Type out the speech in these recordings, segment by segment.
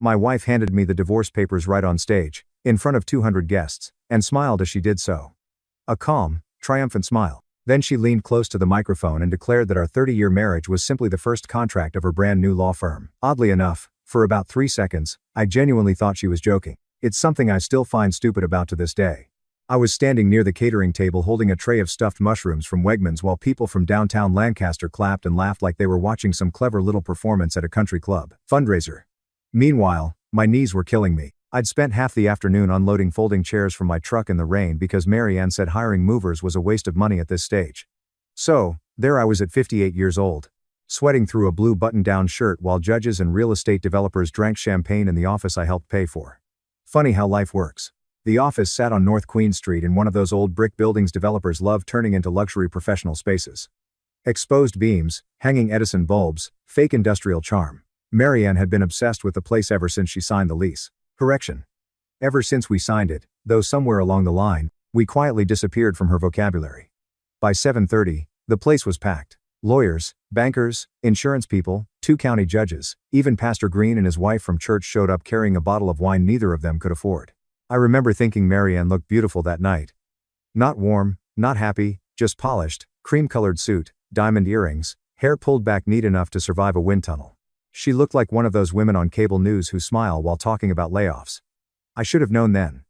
My wife handed me the divorce papers right on stage, in front of 200 guests, and smiled as she did so. A calm, triumphant smile. Then she leaned close to the microphone and declared that our 30-year marriage was simply the first contract of her brand new law firm. Oddly enough, for about 3 seconds, I genuinely thought she was joking. It's something I still find stupid about to this day. I was standing near the catering table holding a tray of stuffed mushrooms from Wegmans while people from downtown Lancaster clapped and laughed like they were watching some clever little performance at a country club fundraiser. Meanwhile, my knees were killing me. I'd spent half the afternoon unloading folding chairs from my truck in the rain because Marianne said hiring movers was a waste of money at this stage. So, there I was at 58 years old, sweating through a blue button-down shirt while judges and real estate developers drank champagne in the office I helped pay for. Funny how life works. The office sat on North Queen Street in one of those old brick buildings developers love turning into luxury professional spaces. Exposed beams, hanging Edison bulbs, fake industrial charm. Marianne had been obsessed with the place ever since she signed the lease. Correction. Ever since we signed it, though somewhere along the line, we quietly disappeared from her vocabulary. By 7:30, the place was packed. Lawyers, bankers, insurance people, 2 county judges, even Pastor Green and his wife from church showed up carrying a bottle of wine neither of them could afford. I remember thinking Marianne looked beautiful that night. Not warm, not happy, just polished, cream-colored suit, diamond earrings, hair pulled back neat enough to survive a wind tunnel. She looked like one of those women on cable news who smile while talking about layoffs. I should have known then.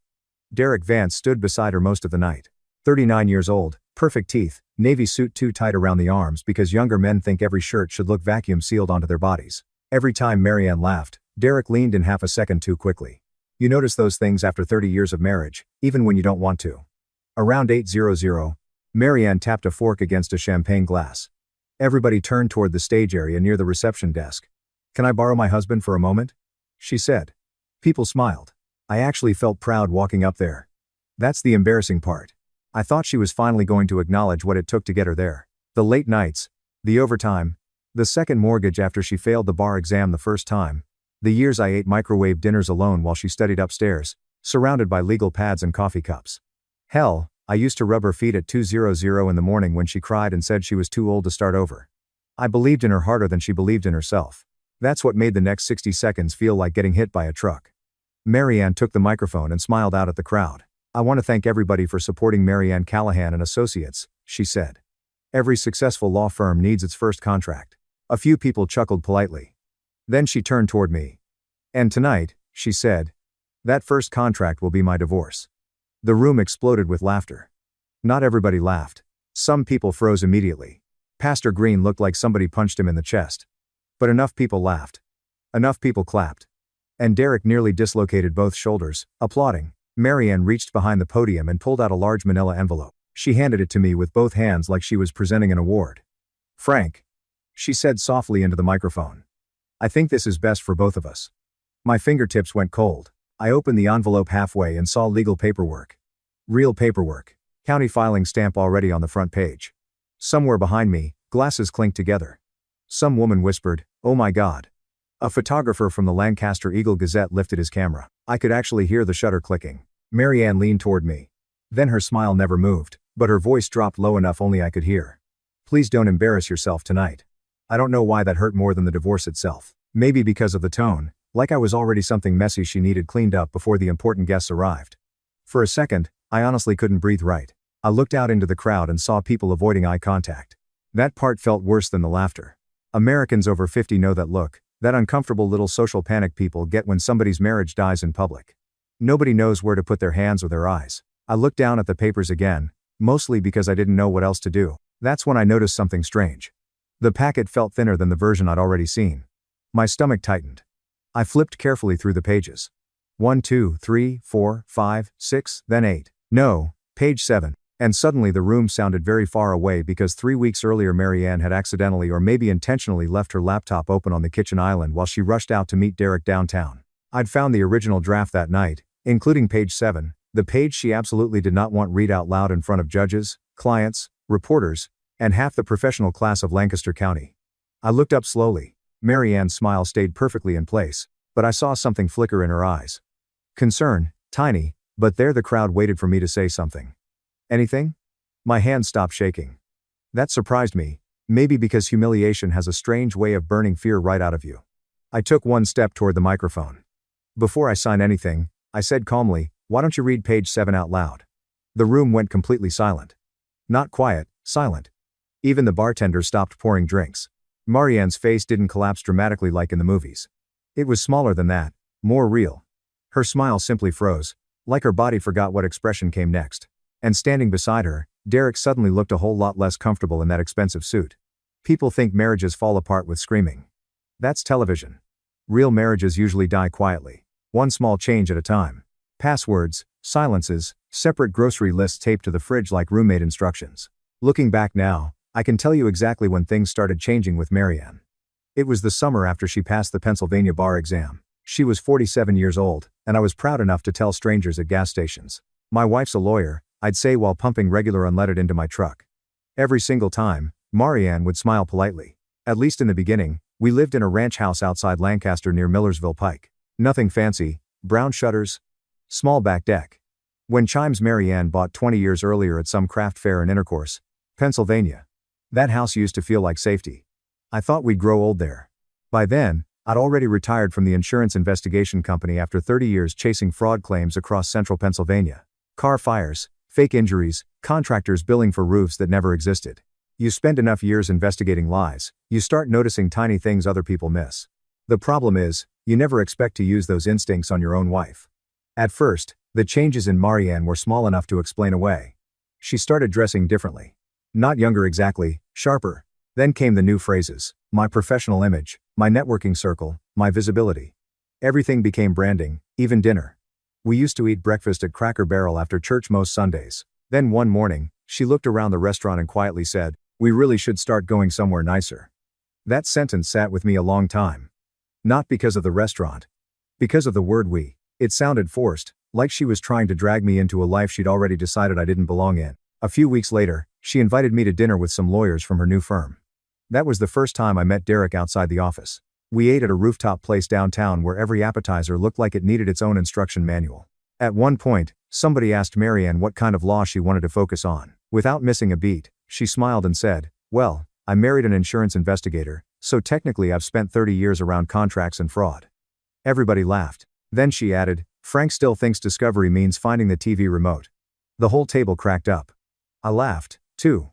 Derek Vance stood beside her most of the night. 39 years old, perfect teeth, navy suit too tight around the arms because younger men think every shirt should look vacuum sealed onto their bodies. Every time Marianne laughed, Derek leaned in half a second too quickly. You notice those things after 30 years of marriage, even when you don't want to. Around 8:00, Marianne tapped a fork against a champagne glass. Everybody turned toward the stage area near the reception desk. "Can I borrow my husband for a moment?" she said. People smiled. I actually felt proud walking up there. That's the embarrassing part. I thought she was finally going to acknowledge what it took to get her there. The late nights, the overtime, the second mortgage after she failed the bar exam the first time, the years I ate microwave dinners alone while she studied upstairs, surrounded by legal pads and coffee cups. Hell, I used to rub her feet at 2:00 in the morning when she cried and said she was too old to start over. I believed in her harder than she believed in herself. That's what made the next 60 seconds feel like getting hit by a truck. Marianne took the microphone and smiled out at the crowd. "I want to thank everybody for supporting Marianne Callahan and Associates," she said. "Every successful law firm needs its first contract." A few people chuckled politely. Then she turned toward me. "And tonight," she said, "that first contract will be my divorce." The room exploded with laughter. Not everybody laughed. Some people froze immediately. Pastor Green looked like somebody punched him in the chest. But enough people laughed. Enough people clapped. And Derek nearly dislocated both shoulders, applauding. Marianne reached behind the podium and pulled out a large manila envelope. She handed it to me with both hands like she was presenting an award. "Frank," she said softly into the microphone, "I think this is best for both of us." My fingertips went cold. I opened the envelope halfway and saw legal paperwork. Real paperwork. County filing stamp already on the front page. Somewhere behind me, glasses clinked together. Some woman whispered, "Oh my God." A photographer from the Lancaster Eagle-Gazette lifted his camera. I could actually hear the shutter clicking. Marianne leaned toward me. Then her smile never moved, but her voice dropped low enough only I could hear. "Please don't embarrass yourself tonight." I don't know why that hurt more than the divorce itself. Maybe because of the tone, like I was already something messy she needed cleaned up before the important guests arrived. For a second, I honestly couldn't breathe right. I looked out into the crowd and saw people avoiding eye contact. That part felt worse than the laughter. Americans over 50 know that look, that uncomfortable little social panic people get when somebody's marriage dies in public. Nobody knows where to put their hands or their eyes. I looked down at the papers again, mostly because I didn't know what else to do. That's when I noticed something strange. The packet felt thinner than the version I'd already seen. My stomach tightened. I flipped carefully through the pages. 1, 2, 3, 4, 5, 6, then 8. No, page 7. And suddenly the room sounded very far away because 3 weeks earlier Marianne had accidentally or maybe intentionally left her laptop open on the kitchen island while she rushed out to meet Derek downtown. I'd found the original draft that night, including page 7, the page she absolutely did not want read out loud in front of judges, clients, reporters, and half the professional class of Lancaster County. I looked up slowly. Marianne's smile stayed perfectly in place, but I saw something flicker in her eyes. Concern, tiny, but there the crowd waited for me to say something. "Anything?" My hand stopped shaking. That surprised me, maybe because humiliation has a strange way of burning fear right out of you. I took one step toward the microphone. Before I sign anything, I said calmly, why don't you read page 7 out loud? The room went completely silent. Not quiet, silent. Even the bartender stopped pouring drinks. Marianne's face didn't collapse dramatically like in the movies. It was smaller than that, more real. Her smile simply froze, like her body forgot what expression came next. And standing beside her, Derek suddenly looked a whole lot less comfortable in that expensive suit. People think marriages fall apart with screaming. That's television. Real marriages usually die quietly. One small change at a time. Passwords, silences, separate grocery lists taped to the fridge like roommate instructions. Looking back now, I can tell you exactly when things started changing with Marianne. It was the summer after she passed the Pennsylvania bar exam. She was 47 years old, and I was proud enough to tell strangers at gas stations. My wife's a lawyer, I'd say while pumping regular unleaded into my truck. Every single time, Marianne would smile politely. At least in the beginning, we lived in a ranch house outside Lancaster near Millersville Pike. Nothing fancy, brown shutters, small back deck. When chimes Marianne bought 20 years earlier at some craft fair in Intercourse, Pennsylvania. That house used to feel like safety. I thought we'd grow old there. By then, I'd already retired from the insurance investigation company after 30 years chasing fraud claims across central Pennsylvania. Car fires, fake injuries, contractors billing for roofs that never existed. You spend enough years investigating lies, you start noticing tiny things other people miss. The problem is, you never expect to use those instincts on your own wife. At first, the changes in Marianne were small enough to explain away. She started dressing differently. Not younger exactly, sharper. Then came the new phrases: my professional image, my networking circle, my visibility. Everything became branding, even dinner. We used to eat breakfast at Cracker Barrel after church most Sundays. Then one morning, she looked around the restaurant and quietly said, "We really should start going somewhere nicer." That sentence sat with me a long time. Not because of the restaurant. Because of the word we. It sounded forced, like she was trying to drag me into a life she'd already decided I didn't belong in. A few weeks later, she invited me to dinner with some lawyers from her new firm. That was the first time I met Derek outside the office. We ate at a rooftop place downtown where every appetizer looked like it needed its own instruction manual. At one point, somebody asked Marianne what kind of law she wanted to focus on. Without missing a beat, she smiled and said, "Well, I married an insurance investigator, so technically I've spent 30 years around contracts and fraud." Everybody laughed. Then she added, "Frank still thinks discovery means finding the TV remote." The whole table cracked up. I laughed, too.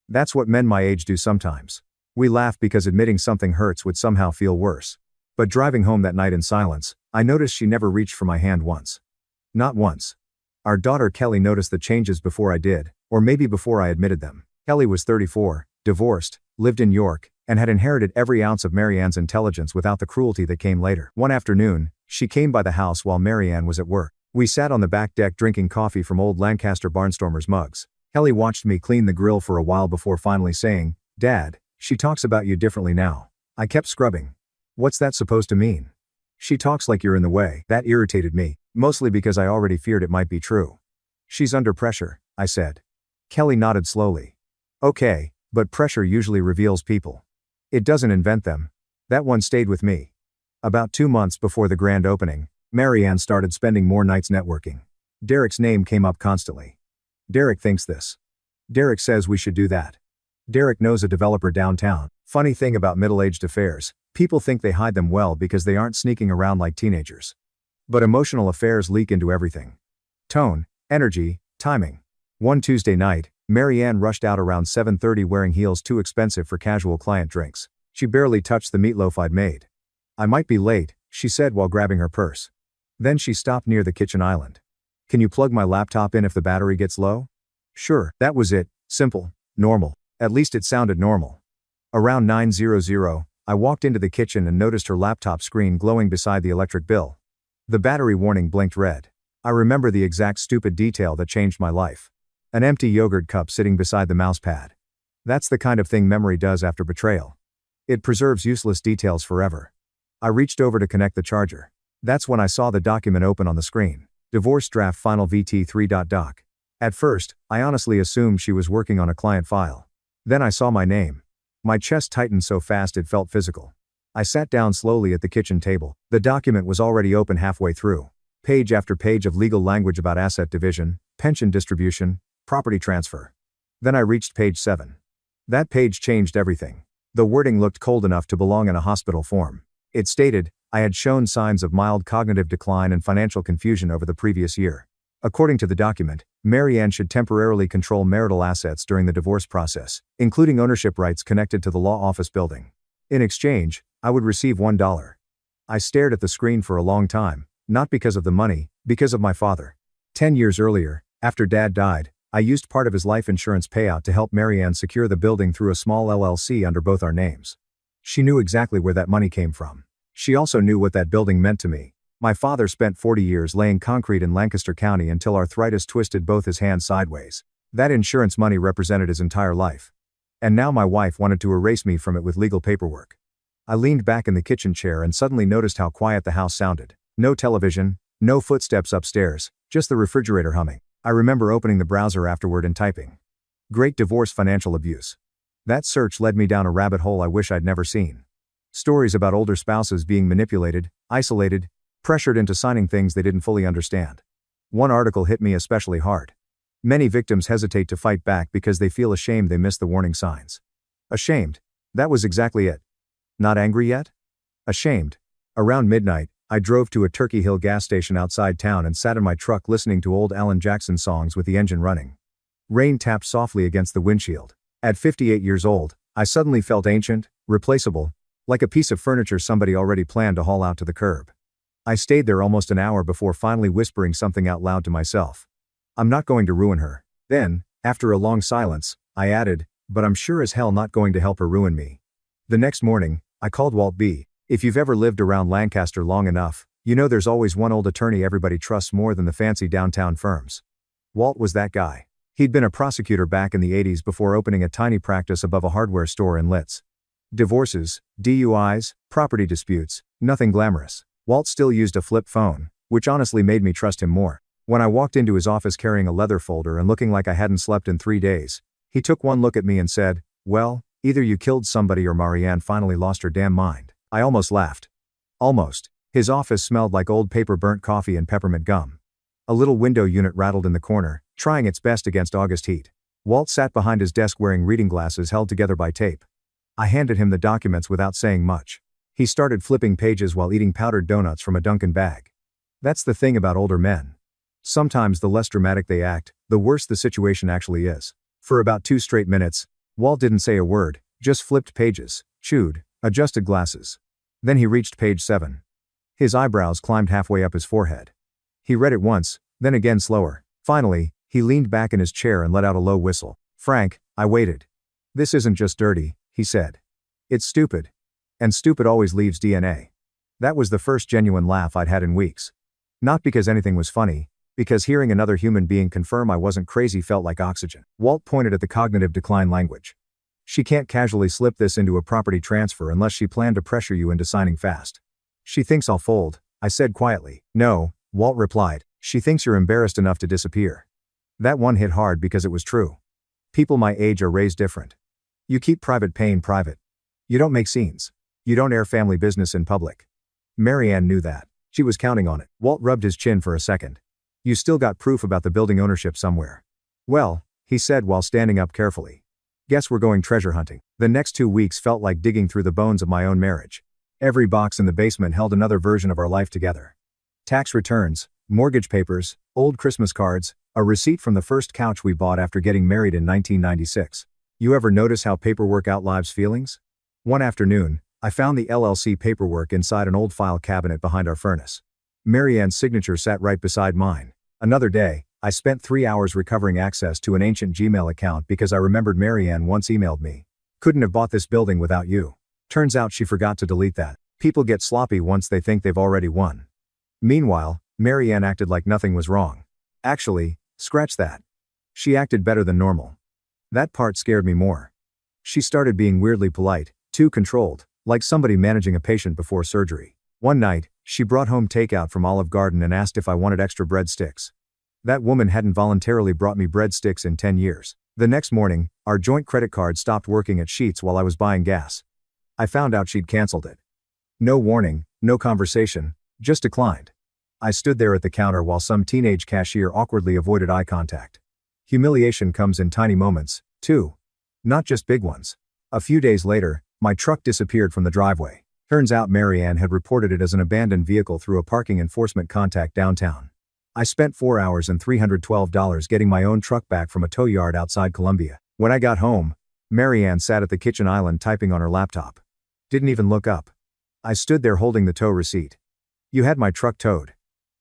That's what men my age do sometimes. We laugh because admitting something hurts would somehow feel worse. But driving home that night in silence, I noticed she never reached for my hand once. Not once. Our daughter Kelly noticed the changes before I did, or maybe before I admitted them. Kelly was 34, divorced, lived in York, and had inherited every ounce of Marianne's intelligence without the cruelty that came later. One afternoon, she came by the house while Marianne was at work. We sat on the back deck drinking coffee from old Lancaster Barnstormers mugs. Kelly watched me clean the grill for a while before finally saying, "Dad, she talks about you differently now." I kept scrubbing. What's that supposed to mean? She talks like you're in the way. That irritated me, mostly because I already feared it might be true. She's under pressure, I said. Kelly nodded slowly. Okay, but pressure usually reveals people. It doesn't invent them. That one stayed with me. About 2 months before the grand opening, Marianne started spending more nights networking. Derek's name came up constantly. Derek thinks this. Derek says we should do that. Derek knows a developer downtown. Funny thing about middle-aged affairs, people think they hide them well because they aren't sneaking around like teenagers. But emotional affairs leak into everything. Tone, energy, timing. One Tuesday night, Marianne rushed out around 7:30 wearing heels too expensive for casual client drinks. She barely touched the meatloaf I'd made. "I might be late," she said while grabbing her purse. Then she stopped near the kitchen island. "Can you plug my laptop in if the battery gets low?" Sure, that was it, simple, normal. At least it sounded normal. Around 9:00, I walked into the kitchen and noticed her laptop screen glowing beside the electric bill. The battery warning blinked red. I remember the exact stupid detail that changed my life. An empty yogurt cup sitting beside the mouse pad. That's the kind of thing memory does after betrayal. It preserves useless details forever. I reached over to connect the charger. That's when I saw the document open on the screen. Divorce draft final VT3.doc. At first, I honestly assumed she was working on a client file. Then I saw my name. My chest tightened so fast it felt physical. I sat down slowly at the kitchen table. The document was already open halfway through. Page after page of legal language about asset division, pension distribution, property transfer. Then I reached page 7. That page changed everything. The wording looked cold enough to belong in a hospital form. It stated, I had shown signs of mild cognitive decline and financial confusion over the previous year. According to the document, Marianne should temporarily control marital assets during the divorce process, including ownership rights connected to the law office building. In exchange, I would receive $1. I stared at the screen for a long time, not because of the money, because of my father. 10 years earlier, after Dad died, I used part of his life insurance payout to help Marianne secure the building through a small LLC under both our names. She knew exactly where that money came from. She also knew what that building meant to me. My father spent 40 years laying concrete in Lancaster County until arthritis twisted both his hands sideways. That insurance money represented his entire life. And now my wife wanted to erase me from it with legal paperwork. I leaned back in the kitchen chair and suddenly noticed how quiet the house sounded. No television, no footsteps upstairs, just the refrigerator humming. I remember opening the browser afterward and typing, "Great divorce financial abuse." That search led me down a rabbit hole I wish I'd never seen. Stories about older spouses being manipulated, isolated, pressured into signing things they didn't fully understand. One article hit me especially hard. Many victims hesitate to fight back because they feel ashamed they missed the warning signs. Ashamed. That was exactly it. Not angry yet? Ashamed. Around midnight, I drove to a Turkey Hill gas station outside town and sat in my truck listening to old Alan Jackson songs with the engine running. Rain tapped softly against the windshield. At 58 years old, I suddenly felt ancient, replaceable, like a piece of furniture somebody already planned to haul out to the curb. I stayed there almost an hour before finally whispering something out loud to myself. "I'm not going to ruin her." Then, after a long silence, I added, "But I'm sure as hell not going to help her ruin me." The next morning, I called Walt B. If you've ever lived around Lancaster long enough, you know there's always one old attorney everybody trusts more than the fancy downtown firms. Walt was that guy. He'd been a prosecutor back in the 80s before opening a tiny practice above a hardware store in Litz. Divorces, DUIs, property disputes, nothing glamorous. Walt still used a flip phone, which honestly made me trust him more. When I walked into his office carrying a leather folder and looking like I hadn't slept in 3 days, he took one look at me and said, "Well, either you killed somebody or Marianne finally lost her damn mind." I almost laughed. Almost. His office smelled like old paper, burnt coffee, and peppermint gum. A little window unit rattled in the corner, trying its best against August heat. Walt sat behind his desk wearing reading glasses held together by tape. I handed him the documents without saying much. He started flipping pages while eating powdered donuts from a Dunkin' bag. That's the thing about older men. Sometimes the less dramatic they act, the worse the situation actually is. For about 2 straight minutes, Walt didn't say a word, just flipped pages, chewed, adjusted glasses. Then he reached page 7. His eyebrows climbed halfway up his forehead. He read it once, then again slower. Finally, he leaned back in his chair and let out a low whistle. "Frank," I waited. "This isn't just dirty," he said. "It's stupid. And stupid always leaves DNA." That was the first genuine laugh I'd had in weeks. Not because anything was funny, because hearing another human being confirm I wasn't crazy felt like oxygen. Walt pointed at the cognitive decline language. "She can't casually slip this into a property transfer unless she planned to pressure you into signing fast." "She thinks I'll fold," I said quietly. "No," Walt replied. "She thinks you're embarrassed enough to disappear." That one hit hard because it was true. People my age are raised different. You keep private pain private. You don't make scenes. You don't air family business in public. Marianne knew that. She was counting on it. Walt rubbed his chin for a second. "You still got proof about the building ownership somewhere?" "Well," he said while standing up carefully. "Guess we're going treasure hunting." The next 2 weeks felt like digging through the bones of my own marriage. Every box in the basement held another version of our life together. Tax returns, mortgage papers, old Christmas cards, a receipt from the first couch we bought after getting married in 1996. You ever notice how paperwork outlives feelings? One afternoon, I found the LLC paperwork inside an old file cabinet behind our furnace. Marianne's signature sat right beside mine. Another day, I spent 3 hours recovering access to an ancient Gmail account because I remembered Marianne once emailed me. "Couldn't have bought this building without you." Turns out she forgot to delete that. People get sloppy once they think they've already won. Meanwhile, Marianne acted like nothing was wrong. Actually, scratch that. She acted better than normal. That part scared me more. She started being weirdly polite, too controlled, like somebody managing a patient before surgery. One night, she brought home takeout from Olive Garden and asked if I wanted extra breadsticks. That woman hadn't voluntarily brought me breadsticks in 10 years. The next morning, our joint credit card stopped working at Sheetz while I was buying gas. I found out she'd canceled it. No warning, no conversation, just declined. I stood there at the counter while some teenage cashier awkwardly avoided eye contact. Humiliation comes in tiny moments, too. Not just big ones. A few days later, my truck disappeared from the driveway. Turns out Marianne had reported it as an abandoned vehicle through a parking enforcement contact downtown. I spent 4 hours and $312 getting my own truck back from a tow yard outside Columbia. When I got home, Marianne sat at the kitchen island typing on her laptop. Didn't even look up. I stood there holding the tow receipt. "You had my truck towed."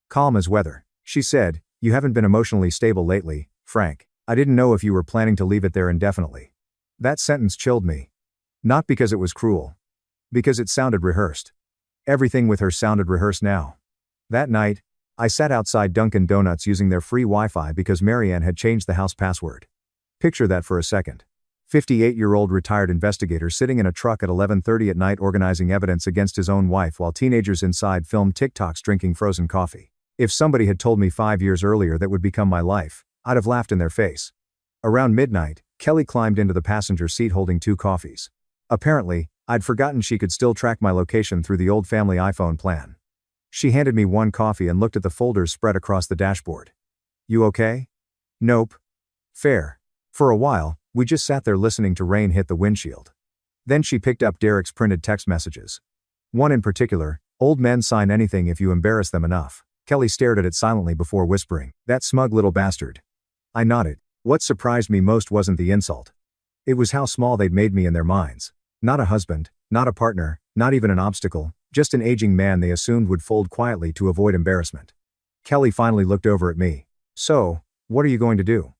Calm as weather. She said, "You haven't been emotionally stable lately, Frank. I didn't know if you were planning to leave it there indefinitely." That sentence chilled me. Not because it was cruel. Because it sounded rehearsed. Everything with her sounded rehearsed now. That night, I sat outside Dunkin' Donuts using their free Wi-Fi because Marianne had changed the house password. Picture that for a second. 58-year-old retired investigator sitting in a truck at 11:30 at night organizing evidence against his own wife while teenagers inside filmed TikToks drinking frozen coffee. If somebody had told me 5 years earlier that would become my life, I'd have laughed in their face. Around midnight, Kelly climbed into the passenger seat holding 2 coffees. Apparently, I'd forgotten she could still track my location through the old family iPhone plan. She handed me 1 coffee and looked at the folders spread across the dashboard. "You okay?" "Nope." "Fair." For a while, we just sat there listening to rain hit the windshield. Then she picked up Derek's printed text messages. One in particular, "Old men sign anything if you embarrass them enough." Kelly stared at it silently before whispering, "That smug little bastard." I nodded. What surprised me most wasn't the insult. It was how small they'd made me in their minds. Not a husband, not a partner, not even an obstacle, just an aging man they assumed would fold quietly to avoid embarrassment. Kelly finally looked over at me. "So, what are you going to do?"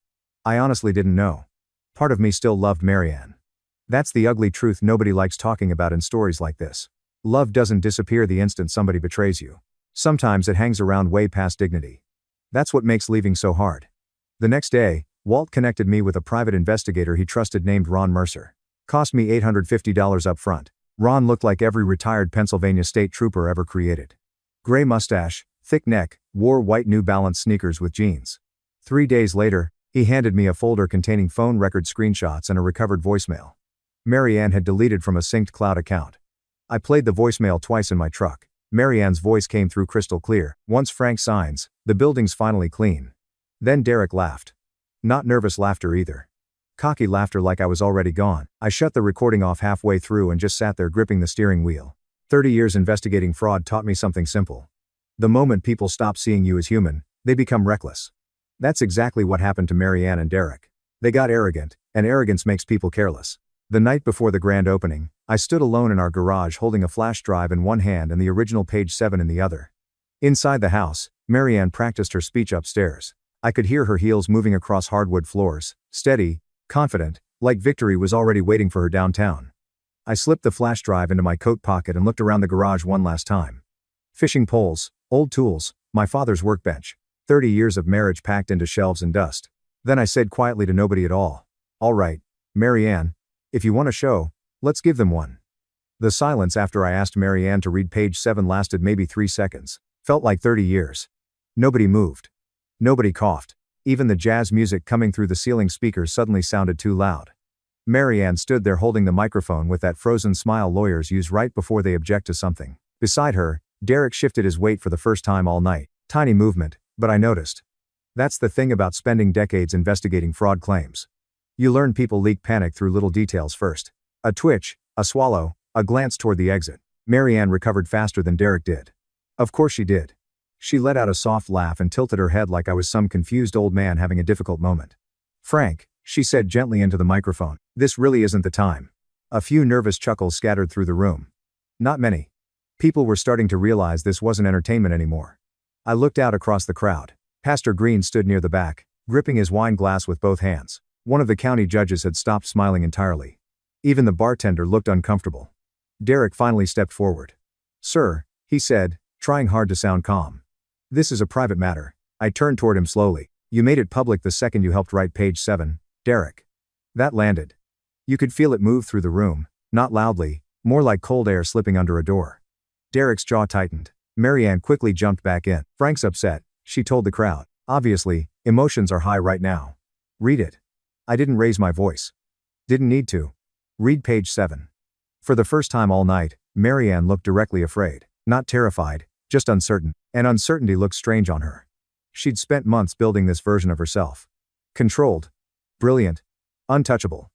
I honestly didn't know. Part of me still loved Marianne. That's the ugly truth nobody likes talking about in stories like this. Love doesn't disappear the instant somebody betrays you. Sometimes it hangs around way past dignity. That's what makes leaving so hard. The next day, Walt connected me with a private investigator he trusted named Ron Mercer. Cost me $850 up front. Ron looked like every retired Pennsylvania state trooper ever created. Gray mustache, thick neck, wore white New Balance sneakers with jeans. 3 days later, he handed me a folder containing phone record screenshots and a recovered voicemail. Marianne had deleted from a synced cloud account. I played the voicemail twice in my truck. Marianne's voice came through crystal clear. "Once Frank signs, the building's finally clean." Then Derek laughed. Not nervous laughter either. Cocky laughter like I was already gone. I shut the recording off halfway through and just sat there gripping the steering wheel. 30 years investigating fraud taught me something simple. The moment people stop seeing you as human, they become reckless. That's exactly what happened to Marianne and Derek. They got arrogant, and arrogance makes people careless. The night before the grand opening, I stood alone in our garage holding a flash drive in one hand and the original page 7 in the other. Inside the house, Marianne practiced her speech upstairs. I could hear her heels moving across hardwood floors, steady, confident, like victory was already waiting for her downtown. I slipped the flash drive into my coat pocket and looked around the garage one last time. Fishing poles, old tools, my father's workbench. 30 years of marriage packed into shelves and dust. Then I said quietly to nobody at all, "All right, Marianne, if you want a show, let's give them one." The silence after I asked Marianne to read page 7 lasted maybe 3 seconds. Felt like 30 years. Nobody moved. Nobody coughed. Even the jazz music coming through the ceiling speakers suddenly sounded too loud. Marianne stood there holding the microphone with that frozen smile lawyers use right before they object to something. Beside her, Derek shifted his weight for the first time all night. Tiny movement, but I noticed. That's the thing about spending decades investigating fraud claims. You learn people leak panic through little details first. A twitch, a swallow, a glance toward the exit. Marianne recovered faster than Derek did. Of course she did. She let out a soft laugh and tilted her head like I was some confused old man having a difficult moment. "Frank," she said gently into the microphone, "this really isn't the time." A few nervous chuckles scattered through the room. Not many. People were starting to realize this wasn't entertainment anymore. I looked out across the crowd. Pastor Green stood near the back, gripping his wine glass with both hands. One of the county judges had stopped smiling entirely. Even the bartender looked uncomfortable. Derek finally stepped forward. "Sir," he said, trying hard to sound calm. "This is a private matter." I turned toward him slowly. "You made it public the second you helped write page 7, Derek." That landed. You could feel it move through the room, not loudly, more like cold air slipping under a door. Derek's jaw tightened. Marianne quickly jumped back in. "Frank's upset," she told the crowd. "Obviously, emotions are high right now. Read it." I didn't raise my voice. Didn't need to. "Read page 7. For the first time all night, Marianne looked directly afraid. Not terrified, just uncertain. And uncertainty looked strange on her. She'd spent months building this version of herself. Controlled. Brilliant. Untouchable.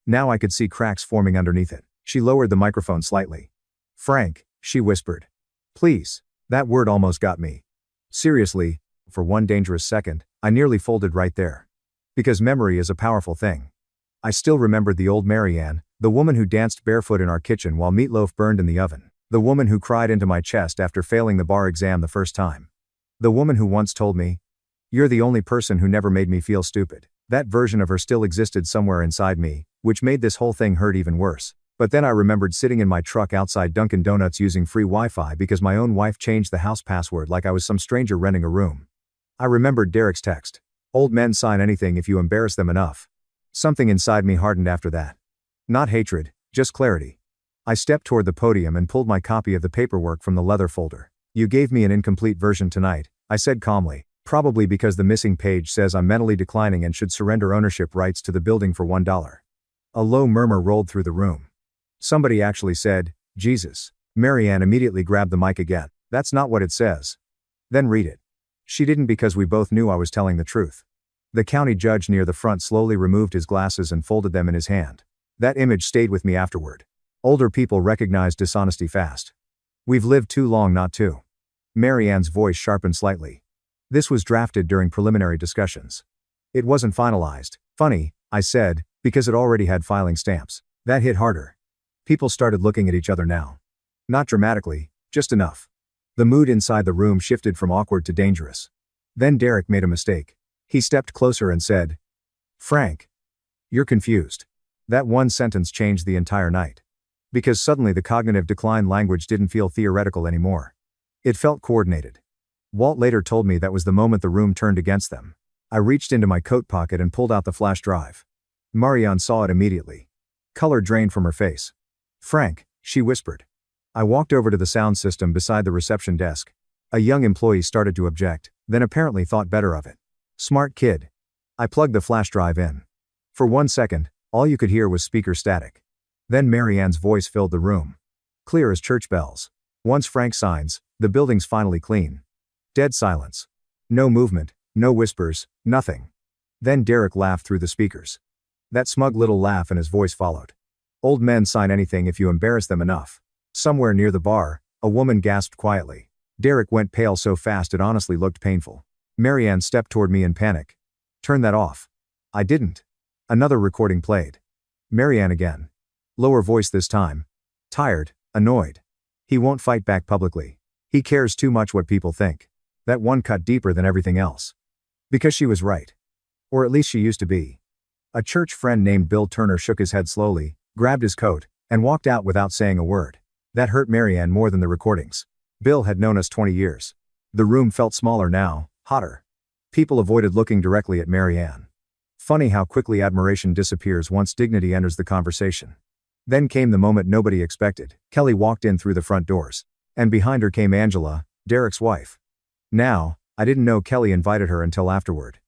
Now I could see cracks forming underneath it. She lowered the microphone slightly. Frank, she whispered. Please. That word almost got me. Seriously, for one dangerous second, I nearly folded right there. Because memory is a powerful thing. I still remembered the old Marianne, the woman who danced barefoot in our kitchen while meatloaf burned in the oven. The woman who cried into my chest after failing the bar exam the first time. The woman who once told me, "You're the only person who never made me feel stupid." That version of her still existed somewhere inside me, which made this whole thing hurt even worse. But then I remembered sitting in my truck outside Dunkin' Donuts using free Wi-Fi because my own wife changed the house password like I was some stranger renting a room. I remembered Derek's text. Old men sign anything if you embarrass them enough. Something inside me hardened after that. Not hatred, just clarity. I stepped toward the podium and pulled my copy of the paperwork from the leather folder. You gave me an incomplete version tonight, I said calmly, probably because the missing page says I'm mentally declining and should surrender ownership rights to the building for $1. A low murmur rolled through the room. Somebody actually said, Jesus. Marianne immediately grabbed the mic again. That's not what it says. Then read it. She didn't because we both knew I was telling the truth. The county judge near the front slowly removed his glasses and folded them in his hand. That image stayed with me afterward. Older people recognize dishonesty fast. We've lived too long not to. Marianne's voice sharpened slightly. This was drafted during preliminary discussions. It wasn't finalized. Funny, I said, because it already had filing stamps. That hit harder. People started looking at each other now. Not dramatically, just enough. The mood inside the room shifted from awkward to dangerous. Then Derek made a mistake. He stepped closer and said, Frank. You're confused. That one sentence changed the entire night. Because suddenly the cognitive decline language didn't feel theoretical anymore. It felt coordinated. Walt later told me that was the moment the room turned against them. I reached into my coat pocket and pulled out the flash drive. Marianne saw it immediately. Color drained from her face. Frank, she whispered. I walked over to the sound system beside the reception desk. A young employee started to object, then apparently thought better of it. Smart kid. I plugged the flash drive in. For 1 second, all you could hear was speaker static. Then Marianne's voice filled the room. Clear as church bells. Once Frank signs, the building's finally clean. Dead silence. No movement, no whispers, nothing. Then Derek laughed through the speakers. That smug little laugh and his voice followed. Old men sign anything if you embarrass them enough. Somewhere near the bar, a woman gasped quietly. Derek went pale so fast it honestly looked painful. Marianne stepped toward me in panic. Turn that off. I didn't. Another recording played. Marianne again. Lower voice this time. Tired, annoyed. He won't fight back publicly. He cares too much what people think. That one cut deeper than everything else. Because she was right. Or at least she used to be. A church friend named Bill Turner shook his head slowly, grabbed his coat, and walked out without saying a word. That hurt Marianne more than the recordings. Bill had known us 20 years. The room felt smaller now, hotter. People avoided looking directly at Marianne. Funny how quickly admiration disappears once dignity enters the conversation. Then came the moment nobody expected. Kelly walked in through the front doors. And behind her came Angela, Derek's wife. Now, I didn't know Kelly invited her until afterward.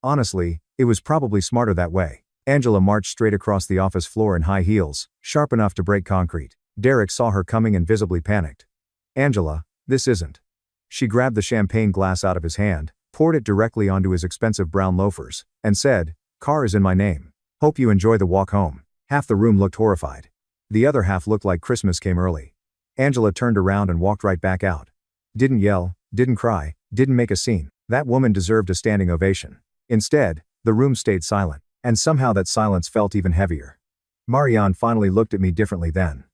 Honestly, it was probably smarter that way. Angela marched straight across the office floor in high heels, sharp enough to break concrete. Derek saw her coming and visibly panicked. Angela, this isn't. She grabbed the champagne glass out of his hand, poured it directly onto his expensive brown loafers, and said, Car is in my name. Hope you enjoy the walk home. Half the room looked horrified. The other half looked like Christmas came early. Angela turned around and walked right back out. Didn't yell, didn't cry, didn't make a scene. That woman deserved a standing ovation. Instead, the room stayed silent. And somehow that silence felt even heavier. Marianne finally looked at me differently then.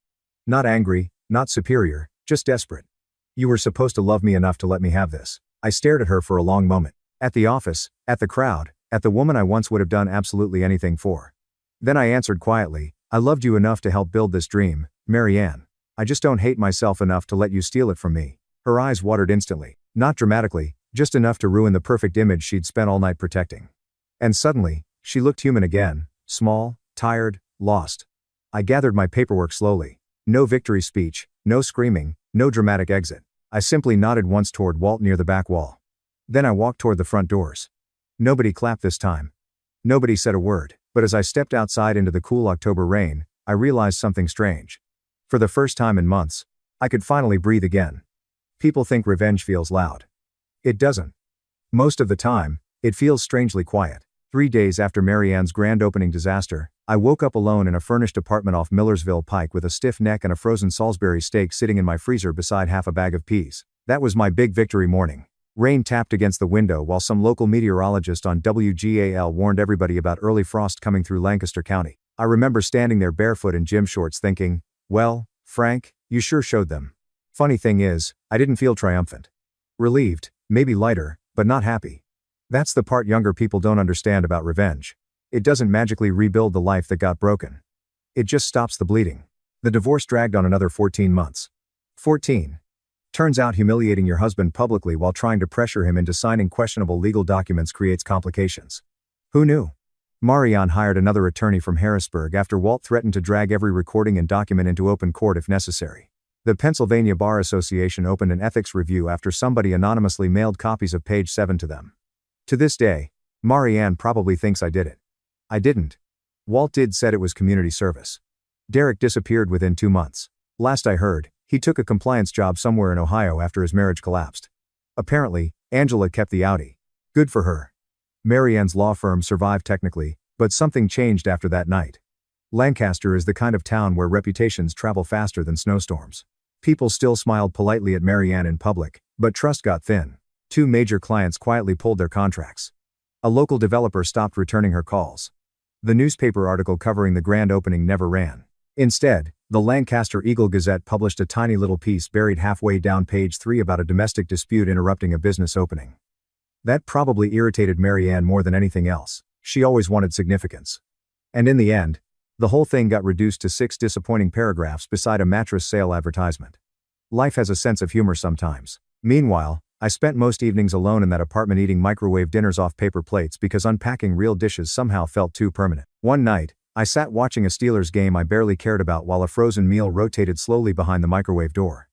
Not angry, not superior, just desperate. You were supposed to love me enough to let me have this. I stared at her for a long moment. At the office, at the crowd, at the woman I once would have done absolutely anything for. Then I answered quietly, I loved you enough to help build this dream, Marianne. I just don't hate myself enough to let you steal it from me. Her eyes watered instantly. Not dramatically, just enough to ruin the perfect image she'd spent all night protecting. And suddenly, she looked human again, small, tired, lost. I gathered my paperwork slowly. No victory speech, no screaming, no dramatic exit. I simply nodded once toward Walt near the back wall. Then I walked toward the front doors. Nobody clapped this time. Nobody said a word, but as I stepped outside into the cool October rain, I realized something strange. For the first time in months, I could finally breathe again. People think revenge feels loud. It doesn't. Most of the time, it feels strangely quiet. 3 days after Marianne's grand opening disaster, I woke up alone in a furnished apartment off Millersville Pike with a stiff neck and a frozen Salisbury steak sitting in my freezer beside half a bag of peas. That was my big victory morning. Rain tapped against the window while some local meteorologist on WGAL warned everybody about early frost coming through Lancaster County. I remember standing there barefoot in gym shorts thinking, well, Frank, you sure showed them. Funny thing is, I didn't feel triumphant. Relieved, maybe lighter, but not happy. That's the part younger people don't understand about revenge. It doesn't magically rebuild the life that got broken. It just stops the bleeding. The divorce dragged on another 14 months. 14. Turns out humiliating your husband publicly while trying to pressure him into signing questionable legal documents creates complications. Who knew? Marianne hired another attorney from Harrisburg after Walt threatened to drag every recording and document into open court if necessary. The Pennsylvania Bar Association opened an ethics review after somebody anonymously mailed copies of page 7 to them. To this day, Marianne probably thinks I did it. I didn't. Walt said it was community service. Derek disappeared within 2 months. Last I heard, he took a compliance job somewhere in Ohio after his marriage collapsed. Apparently, Angela kept the Audi. Good for her. Marianne's law firm survived technically, but something changed after that night. Lancaster is the kind of town where reputations travel faster than snowstorms. People still smiled politely at Marianne in public, but trust got thin. 2 major clients quietly pulled their contracts. A local developer stopped returning her calls. The newspaper article covering the grand opening never ran. Instead, the Lancaster Eagle-Gazette published a tiny little piece buried halfway down page 3 about a domestic dispute interrupting a business opening. That probably irritated Marianne more than anything else. She always wanted significance. And in the end, the whole thing got reduced to 6 disappointing paragraphs beside a mattress sale advertisement. Life has a sense of humor sometimes. Meanwhile, I spent most evenings alone in that apartment eating microwave dinners off paper plates because unpacking real dishes somehow felt too permanent. One night, I sat watching a Steelers game I barely cared about while a frozen meal rotated slowly behind the microwave door.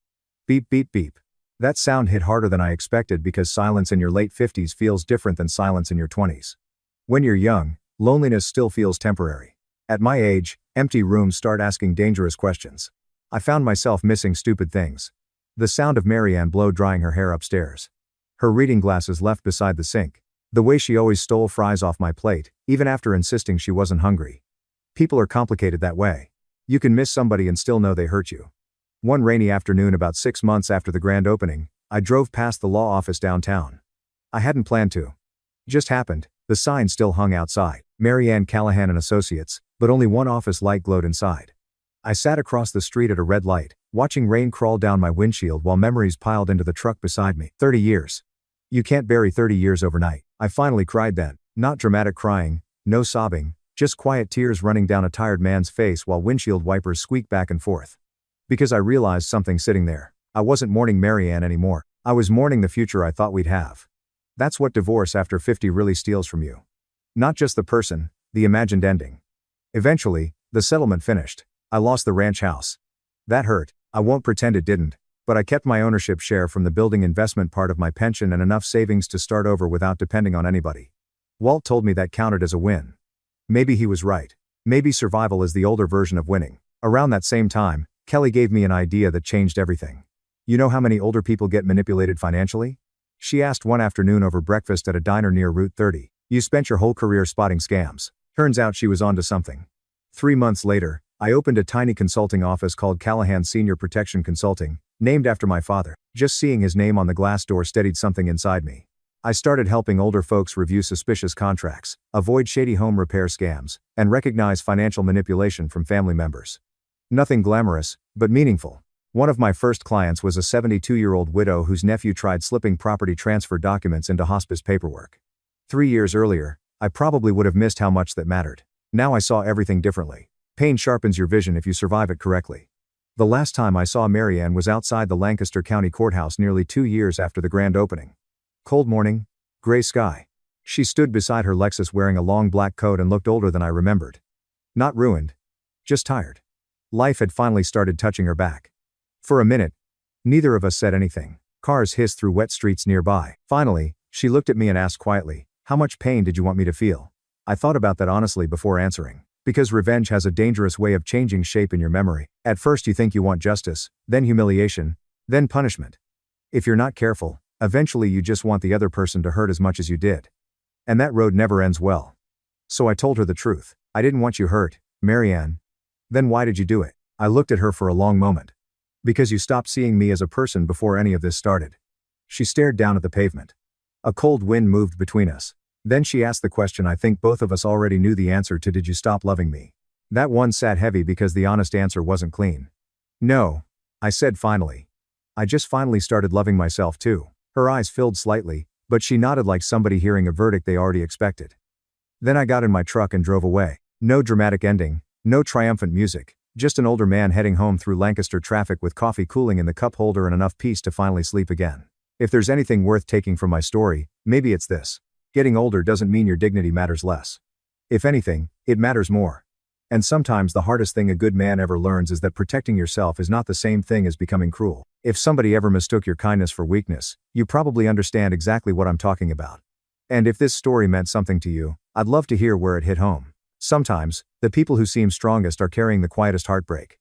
Beep beep beep. That sound hit harder than I expected because silence in your late 50s feels different than silence in your 20s. When you're young, loneliness still feels temporary. At my age, empty rooms start asking dangerous questions. I found myself missing stupid things. The sound of Marianne blow drying her hair upstairs. Her reading glasses left beside the sink. The way she always stole fries off my plate, even after insisting she wasn't hungry. People are complicated that way. You can miss somebody and still know they hurt you. One rainy afternoon about 6 months after the grand opening, I drove past the law office downtown. I hadn't planned to. Just happened. The sign still hung outside. Marianne Callahan and Associates, but only one office light glowed inside. I sat across the street at a red light, watching rain crawl down my windshield while memories piled into the truck beside me. 30 years. You can't bury 30 years overnight. I finally cried then. Not dramatic crying, no sobbing, just quiet tears running down a tired man's face while windshield wipers squeaked back and forth. Because I realized something sitting there. I wasn't mourning Marianne anymore. I was mourning the future I thought we'd have. That's what divorce after 50 really steals from you. Not just the person, the imagined ending. Eventually, the settlement finished. I lost the ranch house. That hurt. I won't pretend it didn't, but I kept my ownership share from the building investment part of my pension and enough savings to start over without depending on anybody. Walt told me that counted as a win. Maybe he was right. Maybe survival is the older version of winning. Around that same time, Kelly gave me an idea that changed everything. You know how many older people get manipulated financially? She asked one afternoon over breakfast at a diner near Route 30. You spent your whole career spotting scams. Turns out she was onto something. 3 months later, I opened a tiny consulting office called Callahan Senior Protection Consulting, named after my father. Just seeing his name on the glass door steadied something inside me. I started helping older folks review suspicious contracts, avoid shady home repair scams, and recognize financial manipulation from family members. Nothing glamorous, but meaningful. One of my first clients was a 72-year-old widow whose nephew tried slipping property transfer documents into hospice paperwork. 3 years earlier, I probably would have missed how much that mattered. Now I saw everything differently. Pain sharpens your vision if you survive it correctly. The last time I saw Marianne was outside the Lancaster County Courthouse nearly 2 years after the grand opening. Cold morning, gray sky. She stood beside her Lexus wearing a long black coat and looked older than I remembered. Not ruined. Just tired. Life had finally started touching her back. For a minute, neither of us said anything. Cars hissed through wet streets nearby. Finally, she looked at me and asked quietly, "How much pain did you want me to feel?" I thought about that honestly before answering. Because revenge has a dangerous way of changing shape in your memory. At first you think you want justice, then humiliation, then punishment. If you're not careful, eventually you just want the other person to hurt as much as you did. And that road never ends well. So I told her the truth. I didn't want you hurt, Marianne. Then why did you do it? I looked at her for a long moment. Because you stopped seeing me as a person before any of this started. She stared down at the pavement. A cold wind moved between us. Then she asked the question I think both of us already knew the answer to: did you stop loving me? That one sat heavy because the honest answer wasn't clean. No, I said finally. I just finally started loving myself too. Her eyes filled slightly, but she nodded like somebody hearing a verdict they already expected. Then I got in my truck and drove away. No dramatic ending, no triumphant music, just an older man heading home through Lancaster traffic with coffee cooling in the cup holder and enough peace to finally sleep again. If there's anything worth taking from my story, maybe it's this. Getting older doesn't mean your dignity matters less. If anything, it matters more. And sometimes the hardest thing a good man ever learns is that protecting yourself is not the same thing as becoming cruel. If somebody ever mistook your kindness for weakness, you probably understand exactly what I'm talking about. And if this story meant something to you, I'd love to hear where it hit home. Sometimes, the people who seem strongest are carrying the quietest heartbreak.